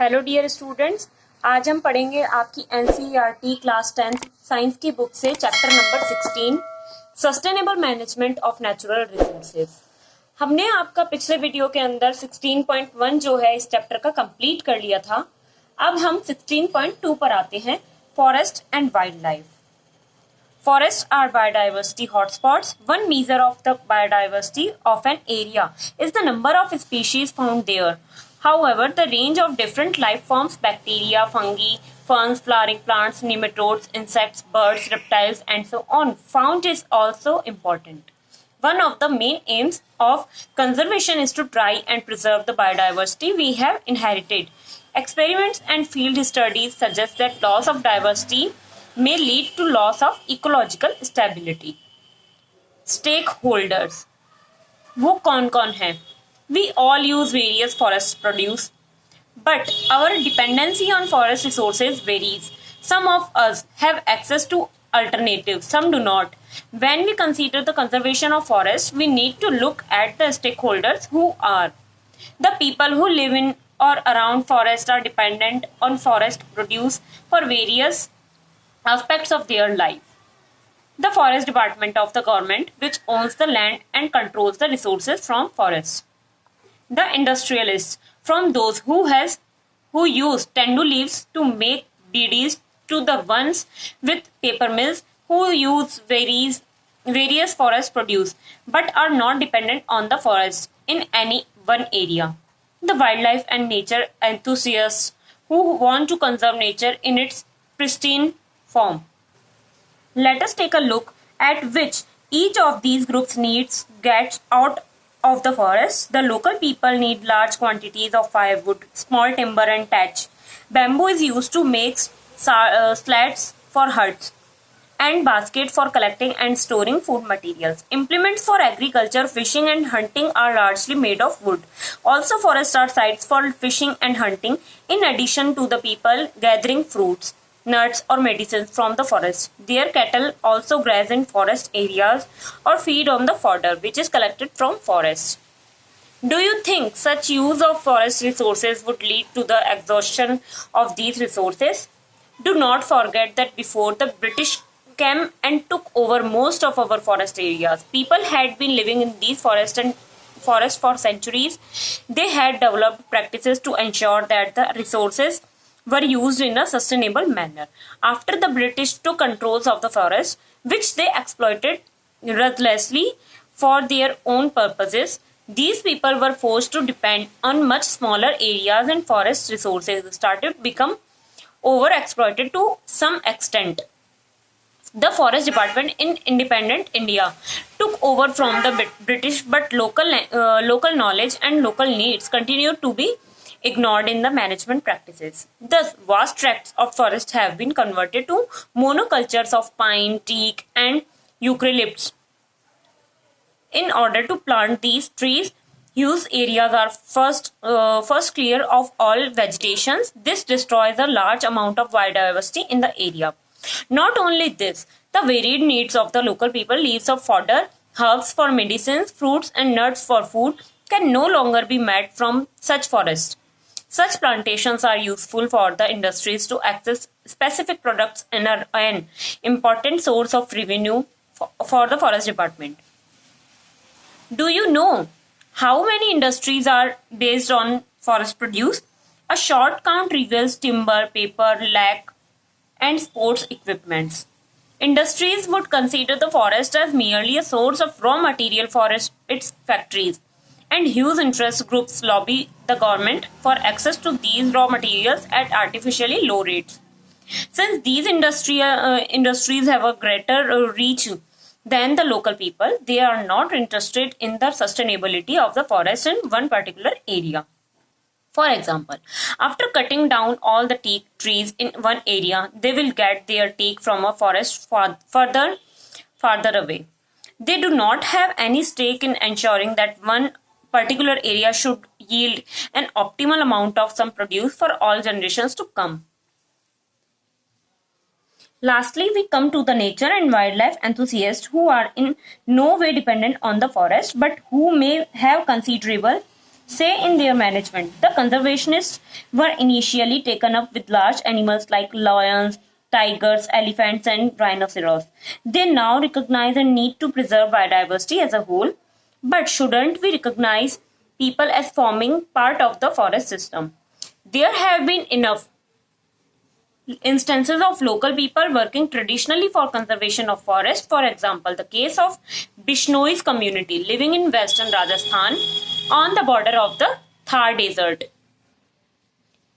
Hello dear students, आज हम पढ़ेंगे आपकी एनसीईआरटी क्लास 10th साइंस की बुक से chapter number 16 sustainable management of natural resources. हमने आपका पिछले वीडियो के अंदर 16.1 जो है इस चैप्टर का कंप्लीट कर लिया था। अब हम 16.2 पर आते हैं, forest and wild life. Forests are biodiversity hotspots. One measure of the biodiversity of an area is the number of species found there. However, the range of different life forms, bacteria, fungi, ferns, flowering plants, nematodes, insects, birds, reptiles, and so on, found is also important. One of the main aims of conservation is to try and preserve the biodiversity we have inherited. Experiments and field studies suggest that loss of diversity may lead to loss of ecological stability. Stakeholders, वो कौन कौन है? We all use various forest produce, but our dependency on forest resources varies. Some of us have access to alternatives, some do not. When we consider the conservation of forests, we need to look at the stakeholders who are. The people who live in or around forests are dependent on forest produce for various aspects of their life. The forest department of the government, which owns the land and controls the resources from forests. The industrialists, from those who use tendu leaves to make beedies, to the ones with paper mills who use various forest produce but are not dependent on the forest in any one area. The wildlife and nature enthusiasts who want to conserve nature in its pristine form. Let us take a look at which each of these groups gets out of the forest. The local people need large quantities of firewood, small timber and thatch. Bamboo is used to make slats for huts and baskets for collecting and storing food materials. Implements for agriculture, fishing and hunting are largely made of wood. Also, forests are sites for fishing and hunting, in addition to the people gathering fruits, nuts or medicines from the forest. Their cattle also graze in forest areas or feed on the fodder which is collected from forests. Do you think such use of forest resources would lead to the exhaustion of these resources? Do not forget that before the British came and took over most of our forest areas, people had been living in these forests for centuries. They had developed practices to ensure that the resources were used in a sustainable manner. After the British took control of the forest, which they exploited ruthlessly for their own purposes, these people were forced to depend on much smaller areas and forest resources started to become overexploited to some extent. The forest department in independent India took over from the British, but local knowledge and local needs continued to be ignored in the management practices. Thus, vast tracts of forest have been converted to monocultures of pine, teak, and eucalyptus. In order to plant these trees, huge areas are first clear of all vegetation. This destroys a large amount of biodiversity in the area. Not only this, the varied needs of the local people, leaves of fodder, herbs for medicines, fruits and nuts for food, can no longer be met from such forests. Such plantations are useful for the industries to access specific products and are an important source of revenue for the forest department. Do you know how many industries are based on forest produce? A short count reveals timber, paper, lac, and sports equipments. Industries would consider the forest as merely a source of raw material for its factories, and huge interest groups lobby the government for access to these raw materials at artificially low rates. Since these industries have a greater reach than the local people, they are not interested in the sustainability of the forest in one particular area. For example, after cutting down all the teak trees in one area, they will get their teak from a forest farther away. They do not have any stake in ensuring that one particular area should yield an optimal amount of some produce for all generations to come. Lastly, we come to the nature and wildlife enthusiasts who are in no way dependent on the forest but who may have considerable say in their management. The conservationists were initially taken up with large animals like lions, tigers, elephants, and rhinoceros. They now recognize a need to preserve biodiversity as a whole. But shouldn't we recognize people as forming part of the forest system? There have been enough instances of local people working traditionally for conservation of forest. For example, the case of Bishnoi's community living in western Rajasthan on the border of the Thar Desert.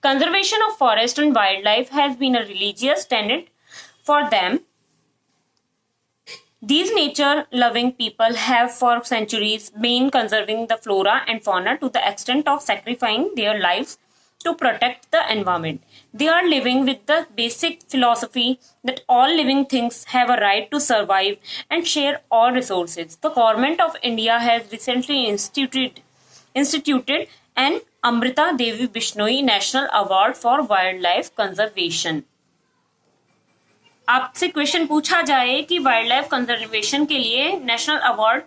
Conservation of forest and wildlife has been a religious tenet for them. These nature-loving people have for centuries been conserving the flora and fauna to the extent of sacrificing their lives to protect the environment. They are living with the basic philosophy that all living things have a right to survive and share all resources. The government of India has recently instituted an Amrita Devi Bishnoi National Award for Wildlife Conservation. आपसे question पूछा जाए कि wild life conservation के लिए national award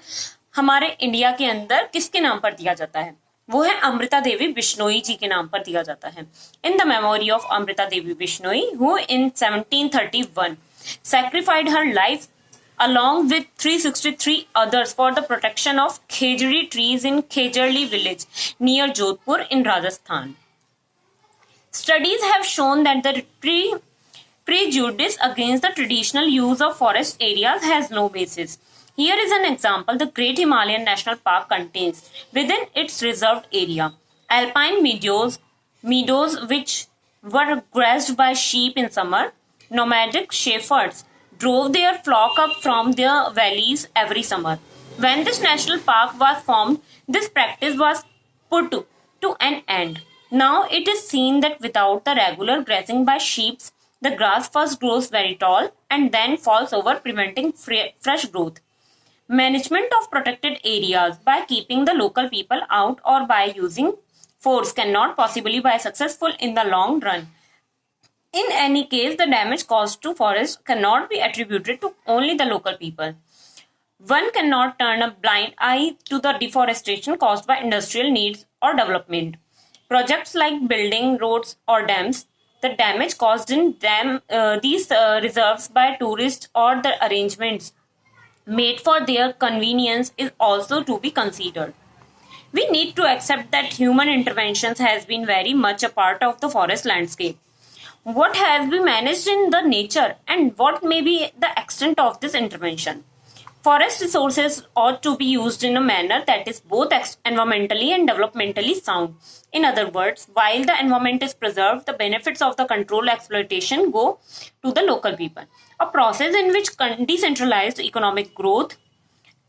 हमारे India के अंदर किसके नाम पर दिया जाता है, वो है अमृता देवी बिश्नोई जी के नाम पर दिया जाता है. In the memory of Amrita Devi Bishnoi who in 1731 sacrificed her life along with 363 others for the protection of khejri trees in Khejarli village near Jodhpur in Rajasthan. Studies have shown that the prejudice against the traditional use of forest areas has no basis. Here is an example the Great Himalayan National Park contains within its reserved area alpine meadows which were grazed by sheep in summer. Nomadic shepherds drove their flock up from their valleys every summer. When this national park was formed, this practice was put to an end. Now it is seen that without the regular grazing by sheep, the grass first grows very tall and then falls over, preventing fresh growth. Management of protected areas by keeping the local people out or by using force cannot possibly be successful in the long run. In any case, the damage caused to forests cannot be attributed to only the local people. One cannot turn a blind eye to the deforestation caused by industrial needs or development. Projects like building roads or dams, the damage caused in these reserves by tourists or the arrangements made for their convenience is also to be considered. We need to accept that human interventions has been very much a part of the forest landscape. What has been managed in the nature and what may be the extent of this intervention? Forest resources ought to be used in a manner that is both environmentally and developmentally sound. In other words, while the environment is preserved, the benefits of the controlled exploitation go to the local people. A process in which decentralized economic growth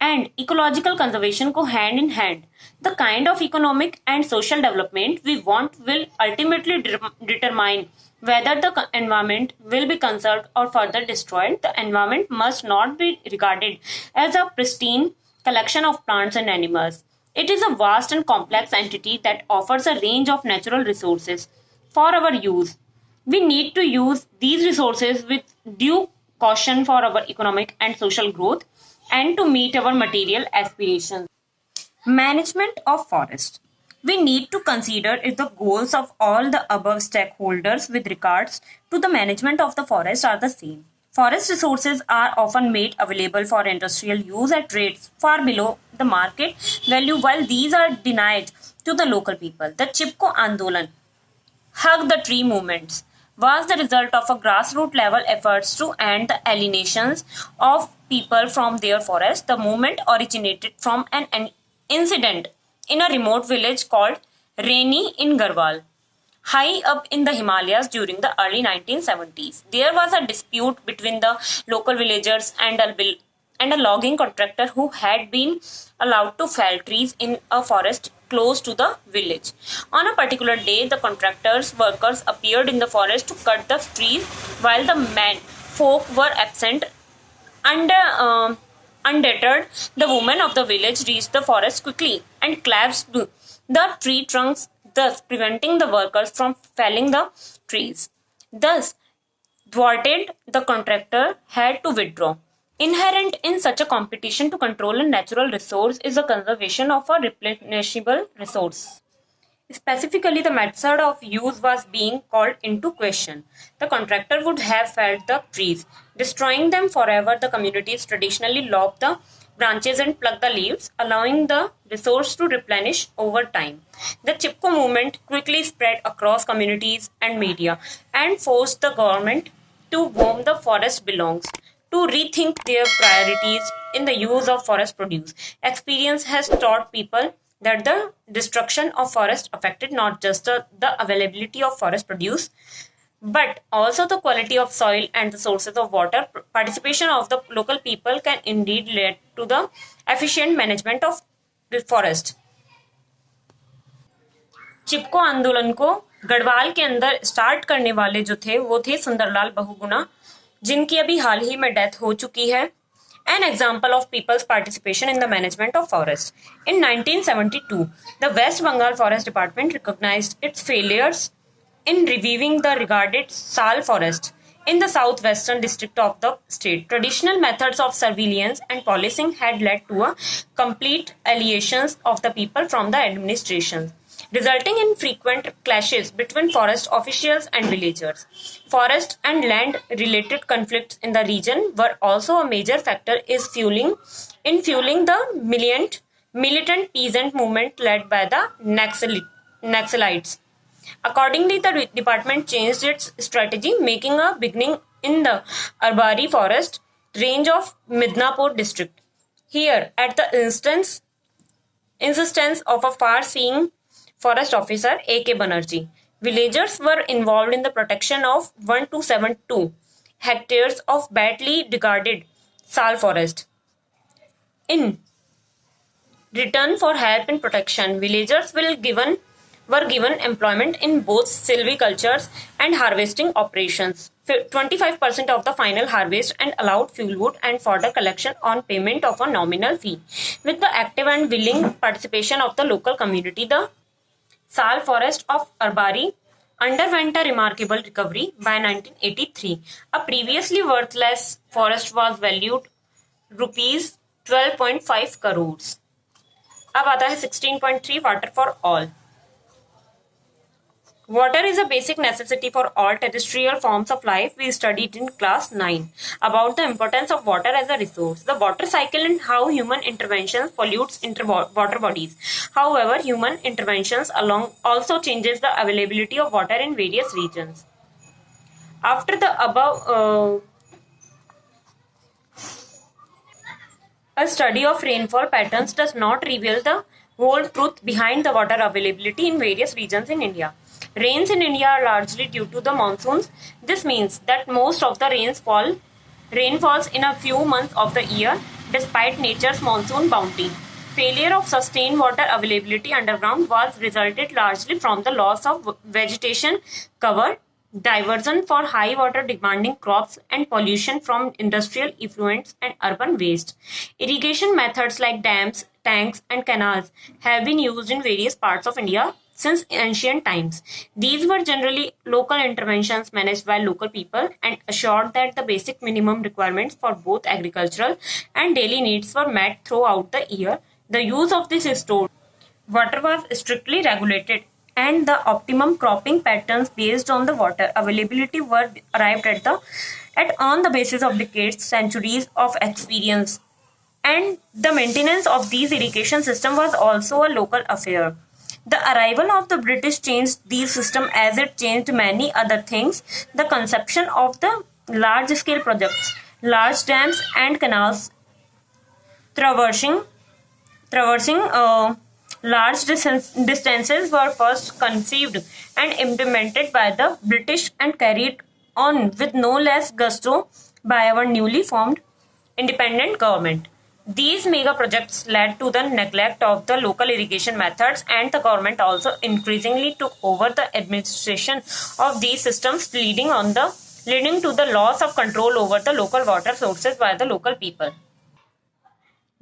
and ecological conservation go hand in hand. The kind of economic and social development we want will ultimately determine whether the environment will be conserved or further destroyed. The environment must not be regarded as a pristine collection of plants and animals. It is a vast and complex entity that offers a range of natural resources for our use. We need to use these resources with due caution for our economic and social growth and to meet our material aspirations. Management of forest. We need to consider if the goals of all the above stakeholders with regards to the management of the forest are the same. Forest resources are often made available for industrial use at rates far below the market value, while these are denied to the local people. The Chipko Andolan, Hug the Tree movements, was the result of a grassroots level efforts to end the alienations of people from their forest. The movement originated from an incident in a remote village called Reni in Garhwal, high up in the Himalayas during the early 1970s. There was a dispute between the local villagers and a logging contractor who had been allowed to fell trees in a forest close to the village. On a particular day, the contractor's workers appeared in the forest to cut the trees while the men folk were absent. Undeterred, the women of the village reached the forest quickly and clasped the tree trunks, thus preventing the workers from felling the trees. Thus, thwarted, the contractor had to withdraw. Inherent in such a competition to control a natural resource is the conservation of a replenishable resource. Specifically, the method of use was being called into question. The contractor would have felled the trees, destroying them forever. The communities traditionally lop the branches and pluck the leaves, allowing the resource to replenish over time. The Chipko movement quickly spread across communities and media and forced the government to whom the forest belongs to rethink their priorities in the use of forest produce. Experience has taught people that the destruction of forest affected not just the availability of forest produce, but also the quality of soil and the sources of water. Participation of the local people can indeed lead to the efficient management of the forest. चिपको आंदोलन को गढ़वाल के अंदर start करने वाले जो थे वो थे सुंदरलाल बहुगुणा, जिनकी अभी हाल ही में डेथ हो चुकी है. An example of people's participation in the management of forests. In 1972, the West Bengal Forest Department recognized its failures in reviving the regarded Sal forest in the southwestern district of the state. Traditional methods of surveillance and policing had led to a complete alienations of the people from the administration, resulting in frequent clashes between forest officials and villagers. Forest and land related conflicts in the region were also a major factor in fueling the militant peasant movement led by the Naxalites. Accordingly, the department changed its strategy, making a beginning in the Arbari forest range of Midnapur district. Here, at the insistence of a far-seeing forest officer, A.K. Banerjee, villagers were involved in the protection of 1272 hectares of badly regarded Sal forest. In return for help in protection, villagers were given employment in both silvicultures and harvesting operations. 25% of the final harvest and allowed fuelwood and fodder collection on payment of a nominal fee. With the active and willing participation of the local community, the Sal forest of Arbari underwent a remarkable recovery by 1983. A previously worthless forest was valued rupees 12.5 crores. अब आता है 16.3 water for all. Water is a basic necessity for all terrestrial forms of life. We studied in class 9 about the importance of water as a resource, the water cycle, and how human interventions pollutes water bodies. However, human interventions along also changes the availability of water in various regions. After the above, a study of rainfall patterns does not reveal the whole truth behind the water availability in various regions in India. Rains in India are largely due to the monsoons. This means that most of the rain falls in a few months of the year, despite nature's monsoon bounty. Failure of sustained water availability underground was resulted largely from the loss of vegetation cover, diversion for high water demanding crops, and pollution from industrial effluents and urban waste. Irrigation methods like dams, tanks, and canals have been used in various parts of India since ancient times. These were generally local interventions managed by local people and assured that the basic minimum requirements for both agricultural and daily needs were met throughout the year. The use of this stored water was strictly regulated, and the optimum cropping patterns based on the water availability were arrived at on the basis of decades, centuries of experience. And the maintenance of these irrigation system was also a local affair. The arrival of the British changed these systems as it changed many other things. The conception of the large-scale projects, large dams and canals traversing large distances were first conceived and implemented by the British and carried on with no less gusto by our newly formed independent government. These mega projects led to the neglect of the local irrigation methods, and the government also increasingly took over the administration of these systems, leading to the loss of control over the local water sources by the local people.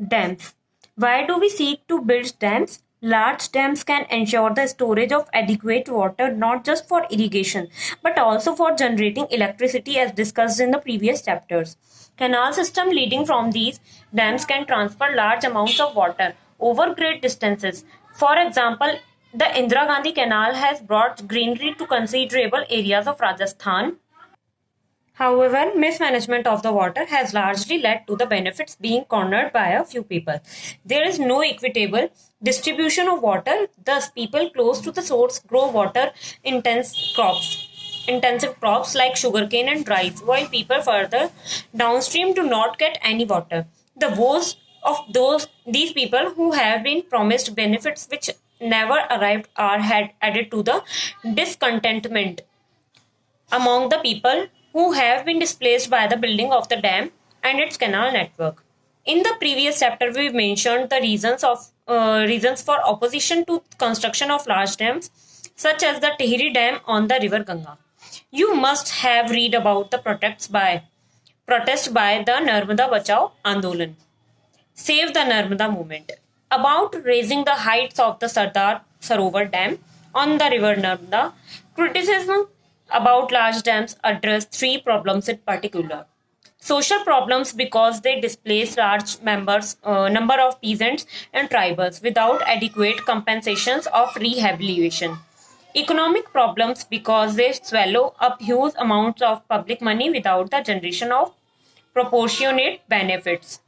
Dams. Why do we seek to build dams? Large dams can ensure the storage of adequate water not just for irrigation but also for generating electricity, as discussed in the previous chapters. Canal system leading from these dams can transfer large amounts of water over great distances. For example, The Indira Gandhi Canal has brought greenery to considerable areas of Rajasthan. However, mismanagement of the water has largely led to the benefits being cornered by a few people. There is no equitable distribution of water, thus people close to the source grow intensive crops like sugarcane and rice, while people further downstream do not get any water. The woes of these people who have been promised benefits which never arrived are had added to the discontentment among the people who have been displaced by the building of the dam and its canal network. In the previous chapter, we mentioned the reasons for opposition to construction of large dams, such as the Tehri Dam on the river Ganga. You must have read about the protest by the Narmada Bachao Andolan, Save the Narmada movement, about raising the heights of the Sardar Sarovar Dam on the river Narmada. Criticism about large dams address three problems in particular. Social problems because they displace large number of peasants and tribals without adequate compensations of rehabilitation. Economic problems because they swallow up huge amounts of public money without the generation of proportionate benefits.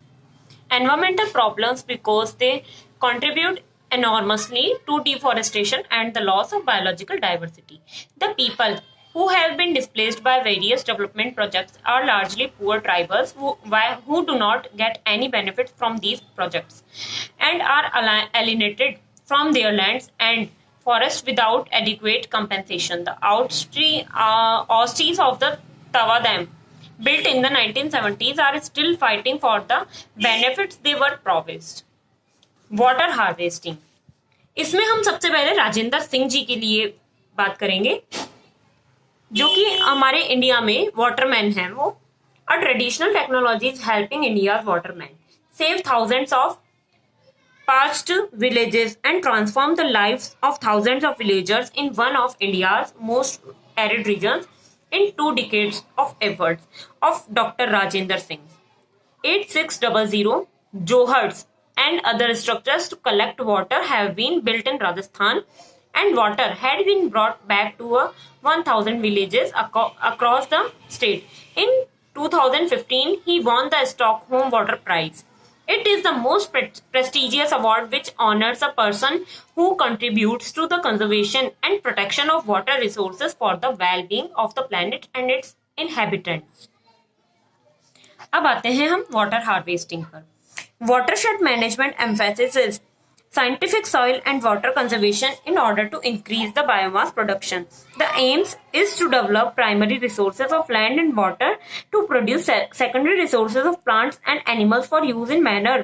Environmental problems because they contribute enormously to deforestation and the loss of biological diversity. The people who have been displaced by various development projects are largely poor tribals who do not get any benefits from these projects and are alienated from their lands and forests without adequate compensation. The Austies of the Tawa Dam, built in the 1970s, are still fighting for the benefits they were promised. Water harvesting, इसमें हम सबसे पहले राजेंद्र सिंह जी के लिए बात करेंगे, जो कि हमारे इंडिया में वाटरमैन हैं. वो a traditional technology is helping India Waterman save thousands of parched villages and transform the lives of thousands of villagers in one of India's most arid regions in 2 decades of efforts of Dr. Rajendra Singh. 8600 Johars and other structures to collect water have been built in Rajasthan, and water had been brought back to 1,000 villages across the state. In 2015, he won the Stockholm Water Prize. It is the most prestigious award which honors a person who contributes to the conservation and protection of water resources for the well-being of the planet and its inhabitants. अब आते हैं हम water harvesting पर. Watershed management emphasizes scientific soil and water conservation in order to increase the biomass production. The aims is to develop primary resources of land and water to produce secondary resources of plants and animals for use in manner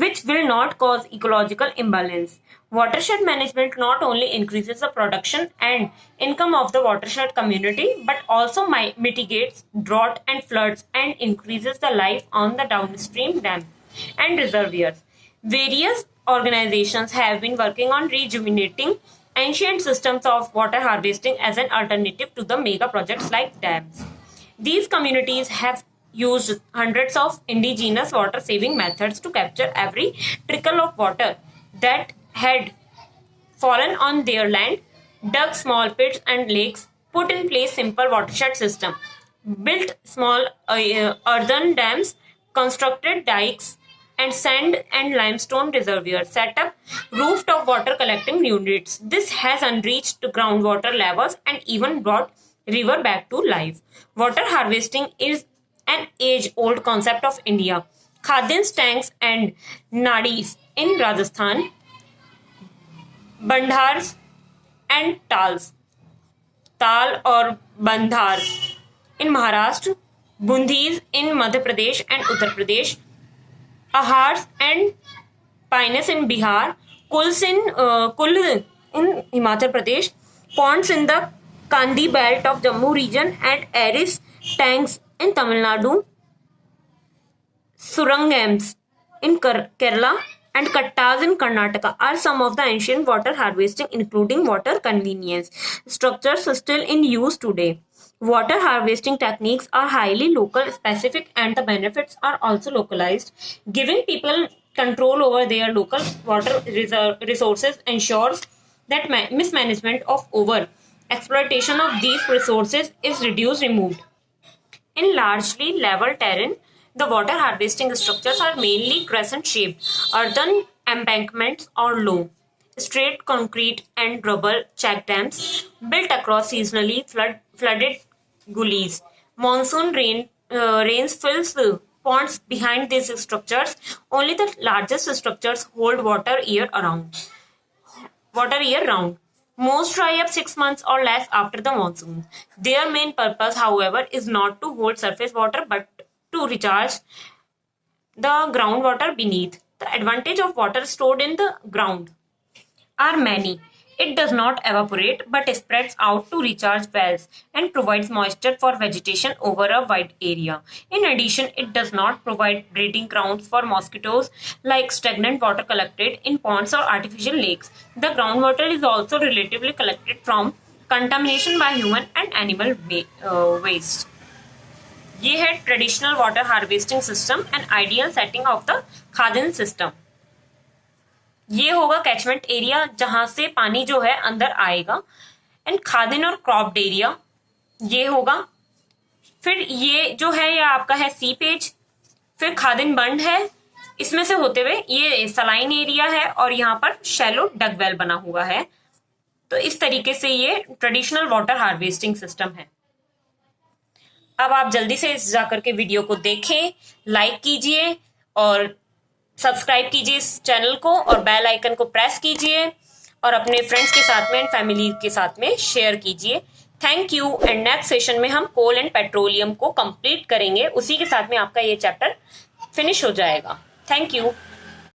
which will not cause ecological imbalance. Watershed management not only increases the production and income of the watershed community but also mitigates drought and floods and increases the life on the downstream dam and reservoirs. Various organizations have been working on rejuvenating ancient systems of water harvesting as an alternative to the mega projects like dams. These communities have used hundreds of indigenous water saving methods to capture every trickle of water that had fallen on their land, dug small pits and lakes, put in place simple watershed system, built small earthen dams, constructed dikes and sand and limestone reservoirs, set up rooftop water collecting units. This has enriched groundwater levels and even brought river back to life. Water harvesting is an age-old concept of India. Khadins, tanks and nadis in Rajasthan, bandhars and tals, tal or bandhars in Maharashtra, bundis in Madhya Pradesh and Uttar Pradesh, ahars and pines in Bihar, kul in Himachal Pradesh, ponds in the Kandi belt of Jammu region and Aris tanks in Tamil Nadu, surangams in Kerala and kattas in Karnataka are some of the ancient water harvesting, including water convenience structures still in use today. Water harvesting techniques are highly local specific and the benefits are also localized. Giving people control over their local water resources ensures that mismanagement of over exploitation of these resources is removed. In largely level terrain, the water harvesting structures are mainly crescent-shaped earthen embankments or low, straight concrete and rubble check dams built across seasonally flooded gullies. Monsoon rains fills the ponds behind these structures. Only the largest structures hold water year round. Most dry up 6 months or less after the monsoon. Their main purpose, however, is not to hold surface water but to recharge the groundwater beneath. The advantage of water stored in the ground are many. It does not evaporate but spreads out to recharge wells and provides moisture for vegetation over a wide area. In addition, it does not provide breeding grounds for mosquitoes like stagnant water collected in ponds or artificial lakes. The groundwater is also relatively collected from contamination by human and animal waste. ये है traditional water harvesting system and ideal setting of the khadin system. ये होगा catchment area जहां से पानी जो है अंदर आएगा. एंड खादिन और क्रॉप्ड एरिया ये होगा. फिर ये जो है ये आपका है सीपेज. फिर खादिन बंड है. इसमें से होते हुए ये सलाइन एरिया है और यहाँ पर शैलो डगवेल बना हुआ है. तो इस तरीके से ये ट्रेडिशनल वाटर हार्वेस्टिंग सिस्टम है. अब आप जल्दी से जाकर के वीडियो को देखें, लाइक कीजिए और सब्सक्राइब कीजिए इस चैनल को और बेल आइकन को प्रेस कीजिए और अपने फ्रेंड्स के साथ में एंड फैमिली के साथ में शेयर कीजिए. Thank you. And next session में हम कोल एंड पेट्रोलियम को कंप्लीट करेंगे. उसी के साथ में आपका ये चैप्टर फिनिश हो जाएगा. Thank you.